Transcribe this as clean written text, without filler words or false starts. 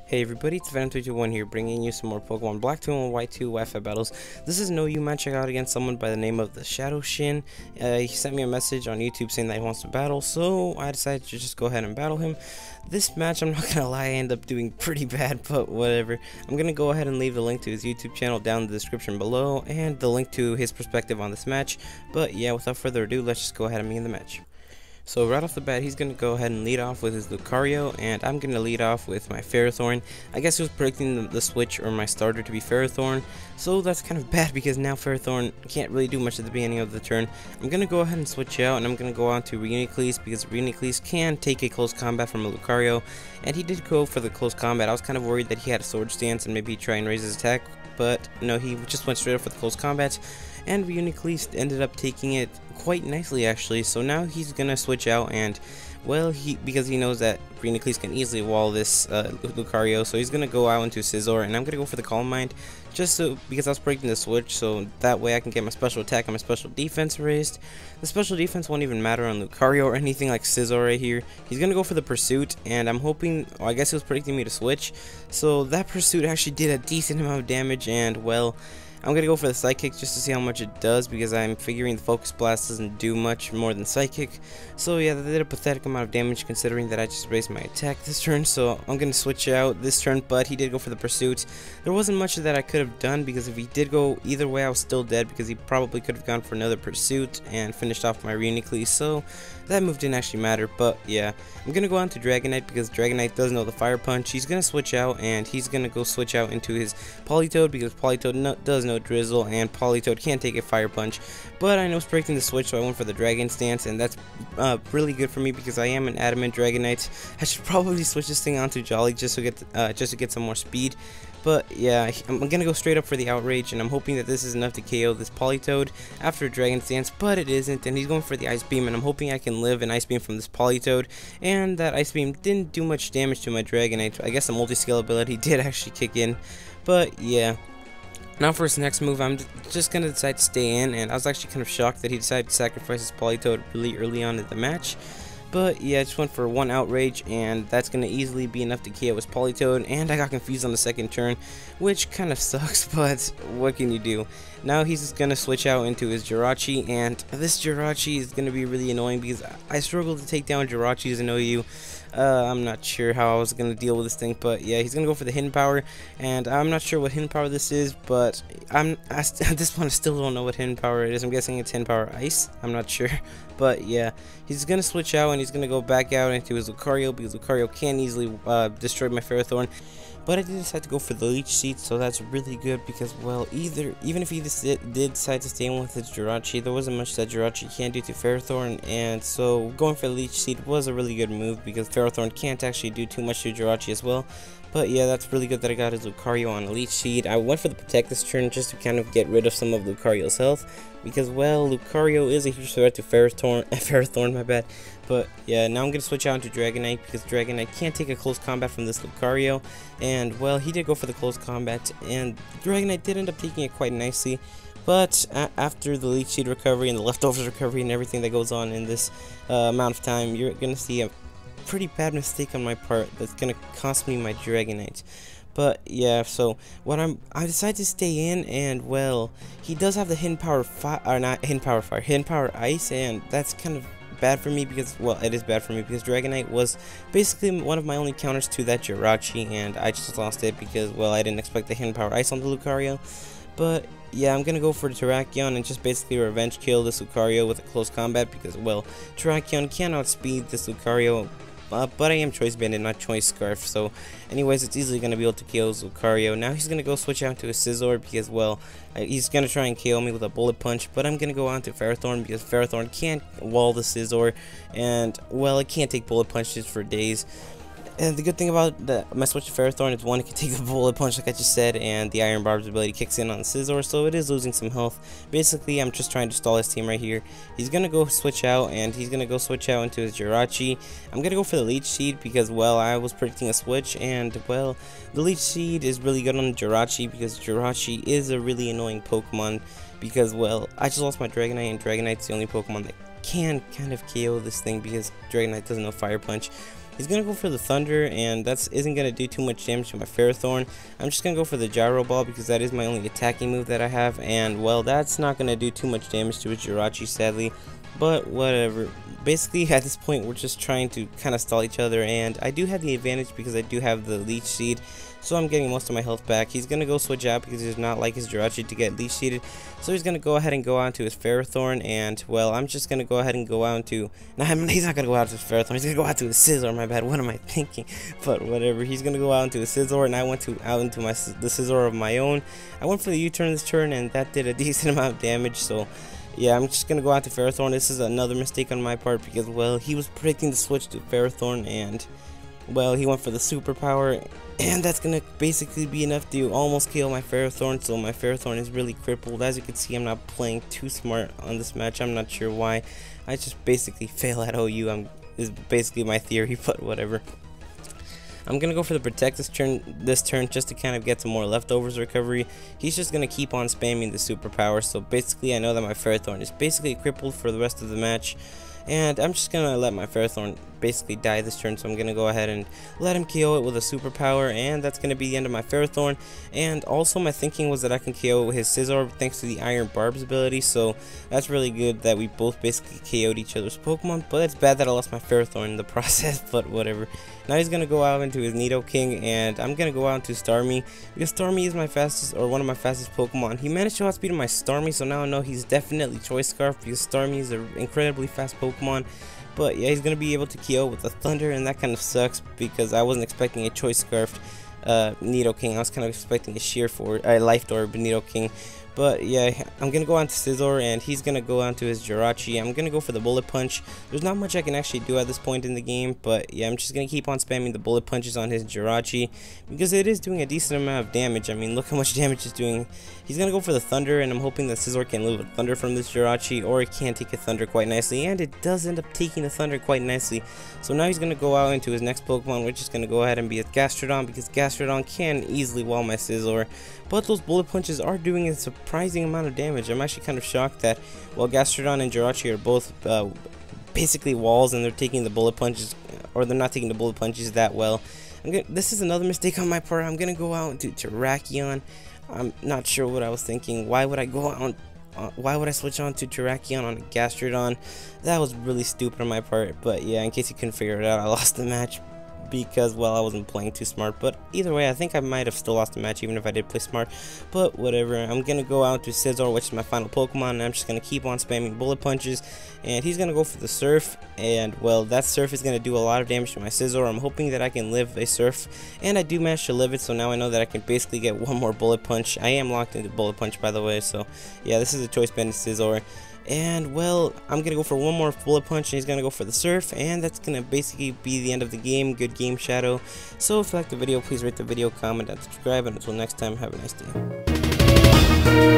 Hey everybody, it's Venom321 here, bringing you some more Pokemon Black 2 and White 2 Wi-Fi battles. This is no you match I got against someone by the name of TheShadowShinn. He sent me a message on YouTube saying that he wants to battle, so I decided to just go ahead and battle him. This match, I'm not gonna lie, I end up doing pretty bad, but whatever. I'm gonna go ahead and leave the link to his YouTube channel down in the description below, and the link to his perspective on this match. But yeah, without further ado, let's just go ahead and begin the match. So right off the bat, he's going to go ahead and lead off with his Lucario, and I'm going to lead off with my Ferrothorn. I guess he was predicting the switch or my starter to be Ferrothorn, so that's kind of bad because now Ferrothorn can't really do much at the beginning of the turn. I'm going to go ahead and switch out, and I'm going to go on to Reuniclus because Reuniclus can take a close combat from a Lucario, and he did go for the close combat. I was kind of worried that he had a Sword Stance and maybe try and raise his attack, but no, he just went straight up for the close combat, and Reuniclus ended up taking it quite nicely actually. So now he's gonna switch out, and well, because he knows that Reuniclus can easily wall this Lucario, so he's gonna go out into Scizor, and I'm gonna go for the Calm Mind just so because I was breaking the switch, so that way I can get my special attack and my special defense raised. The special defense won't even matter on Lucario or anything like Scizor right here. He's gonna go for the Pursuit, and I'm hoping, I guess he was predicting me to switch, so that Pursuit actually did a decent amount of damage, and well, I'm going to go for the Psychic just to see how much it does, because I'm figuring the Focus Blast doesn't do much more than Psychic. So yeah, that did a pathetic amount of damage considering that I just raised my attack this turn, so I'm going to switch out this turn, but he did go for the Pursuit. There wasn't much that I could have done, because if he did go either way I was still dead, because he probably could have gone for another Pursuit and finished off my Reuniclus, so that move didn't actually matter. But yeah, I'm going to go on to Dragonite because Dragonite does know the Fire Punch. He's going to switch out, and he's going to go switch out into his Politoed because Politoed does know Drizzle, and Politoed can't take a Fire Punch. But I know it's breaking the switch, so I went for the Dragon Stance, and that's really good for me because I am an Adamant Dragonite. I should probably switch this thing onto Jolly just to get some more speed. But yeah, I'm gonna go straight up for the Outrage, and I'm hoping that this is enough to KO this Politoed after Dragon Stance, but it isn't, and he's going for the Ice Beam, and I'm hoping I can live an Ice Beam from this Politoed, and that Ice Beam didn't do much damage to my Dragonite. I guess the multi-scale ability did actually kick in, but yeah. Now for his next move, I'm just going to decide to stay in, and I was actually kind of shocked that he decided to sacrifice his Politoed really early on in the match. But yeah, I just went for one Outrage, and that's going to easily be enough to KO his Politoed, and I got confused on the second turn, which kind of sucks, but what can you do? Now he's going to switch out into his Jirachi, and this Jirachi is going to be really annoying because I struggled to take down Jirachis in OU. I'm not sure how I was going to deal with this thing, but yeah, he's going to go for the Hidden Power, and I'm not sure what Hidden Power this is, but at this point I still don't know what Hidden Power it is. I'm guessing it's Hidden Power Ice, I'm not sure, but yeah, he's going to switch out, and he's going to go back out into his Lucario, because Lucario can easily destroy my Ferrothorn. But I did decide to go for the Leech Seed, so that's really good because, well, even if he did decide to stay in with his Jirachi, there wasn't much that Jirachi can do to Ferrothorn, and so going for the Leech Seed was a really good move because Ferrothorn can't actually do too much to Jirachi as well. But yeah, that's really good that I got his Lucario on a Leech Seed. I went for the Protect this turn just to kind of get rid of some of Lucario's health, because, well, Lucario is a huge threat to Ferrothorn, my bad. But yeah, now I'm going to switch out into Dragonite because Dragonite can't take a close combat from this Lucario. And, well, he did go for the close combat, and Dragonite did end up taking it quite nicely. But after the Leech Seed recovery and the Leftovers recovery and everything that goes on in this amount of time, you're going to see a pretty bad mistake on my part that's going to cost me my Dragonite. But yeah, so I decided to stay in, and well, he does have the Hidden Power Fire, or not Hidden Power Fire, Hidden Power Ice, and that's kind of bad for me because, well, it is bad for me because Dragonite was basically one of my only counters to that Jirachi, and I just lost it because, well, I didn't expect the Hidden Power Ice on the Lucario. But yeah, I'm gonna go for the Terrakion and just basically revenge kill this Lucario with a close combat because, well, Terrakion can outspeed this Lucario. But I am Choice Bandit, not Choice Scarf, so anyways, it's easily going to be able to KO Lucario. Now he's going to go switch out to a Scizor because, well, he's going to try and KO me with a Bullet Punch, but I'm going to go on to Ferrothorn because Ferrothorn can't wall the Scizor, and, well, it can't take Bullet Punches for days. And the good thing about my switch to Ferrothorn is, one, it can take the Bullet Punch like I just said, and the Iron Barb's ability kicks in on the Scizor, so it is losing some health. Basically, I'm just trying to stall his team right here. He's going to go switch out, and he's going to go switch out into his Jirachi. I'm going to go for the Leech Seed because, well, I was predicting a switch, and, well, the Leech Seed is really good on Jirachi because Jirachi is a really annoying Pokemon because, well, I just lost my Dragonite, and Dragonite's the only Pokemon that can kind of KO this thing because Dragonite doesn't know Fire Punch. He's gonna go for the Thunder, and that isn't gonna do too much damage to my Ferrothorn. I'm just gonna go for the Gyro Ball because that is my only attacking move that I have, and well, that's not gonna do too much damage to his Jirachi, sadly. But whatever. Basically, at this point, we're just trying to kind of stall each other, and I do have the advantage because I do have the Leech Seed, so I'm getting most of my health back. He's going to go switch out because he does not like his Jirachi to get Leech Seeded, so he's going to go ahead and go on to his Ferrothorn, and, well, I'm just going to go ahead and go on to... No, he's not going to go out to his Ferrothorn, he's going to go out to his Scizor, my bad, what am I thinking? But whatever, he's going to go out into his Scizor, and I went out into the Scizor of my own. I went for the U-turn this turn, and that did a decent amount of damage, so... yeah, I'm just going to go out to Ferrothorn. This is another mistake on my part because, well, he was predicting the switch to Ferrothorn, and, well, he went for the superpower, and that's going to basically be enough to almost kill my Ferrothorn, so my Ferrothorn is really crippled. As you can see, I'm not playing too smart on this match. I'm not sure why. I just basically fail at OU. Is basically my theory, but whatever. I'm going to go for the Protect this turn just to kind of get some more leftovers recovery. He's just going to keep on spamming the superpower, so basically I know that my Ferrothorn is basically crippled for the rest of the match. And I'm just going to let my Ferrothorn basically die this turn, so I'm going to go ahead and let him KO it with a superpower, and that's going to be the end of my Ferrothorn. And also my thinking was that I can KO with his Scizor thanks to the Iron Barb's ability, so that's really good that we both basically KO'd each other's Pokemon, but it's bad that I lost my Ferrothorn in the process, but whatever. Now he's going to go out into his Nidoking, and I'm going to go out into Starmie, because Starmie is my fastest, or one of my fastest Pokemon. He managed to outspeed my Starmie, so now I know he's definitely Choice Scarf, because Starmie is an incredibly fast Pokemon. But yeah, he's going to be able to KO with the Thunder, and that kind of sucks, because I wasn't expecting a Choice Scarf Nidoking. I was kind of expecting a Sheer for Life Orb Nidoking. But yeah, I'm going to go on to Scizor, and he's going to go on to his Jirachi. I'm going to go for the Bullet Punch. There's not much I can actually do at this point in the game, but yeah, I'm just going to keep on spamming the Bullet Punches on his Jirachi, because it is doing a decent amount of damage. I mean, look how much damage it's doing. He's going to go for the Thunder, and I'm hoping that Scizor can live with Thunder from this Jirachi, or it can take a Thunder quite nicely, and it does end up taking the Thunder quite nicely. So now he's going to go out into his next Pokemon, which is going to go ahead and be a Gastrodon, because Gastrodon can easily wall my Scizor. But those Bullet Punches are doing a surprising amount of damage. I'm actually kind of shocked that, well, Gastrodon and Jirachi are both basically walls, and they're taking the Bullet Punches, or they're not taking the Bullet Punches that well. This is another mistake on my part. I'm going to go out to Terrakion. I'm not sure what I was thinking. Why would I go on? Why would I switch on to Terrakion on a Gastrodon? That was really stupid on my part. But yeah, in case you couldn't figure it out, I lost the match because, well, I wasn't playing too smart. But either way, I think I might have still lost the match even if I did play smart. But whatever, I'm going to go out to Scizor, which is my final Pokemon, and I'm just going to keep on spamming Bullet Punches. And he's going to go for the Surf, and, well, that Surf is going to do a lot of damage to my Scizor. I'm hoping that I can live a Surf, and I do manage to live it, so now I know that I can basically get one more Bullet Punch. I am locked into Bullet Punch, by the way, so yeah, this is a Choice Band Scizor. And, well, I'm going to go for one more Bullet Punch, and he's going to go for the Surf, and that's going to basically be the end of the game. Good game, Shadow. So if you like the video, please rate the video, comment, and subscribe, and until next time, have a nice day.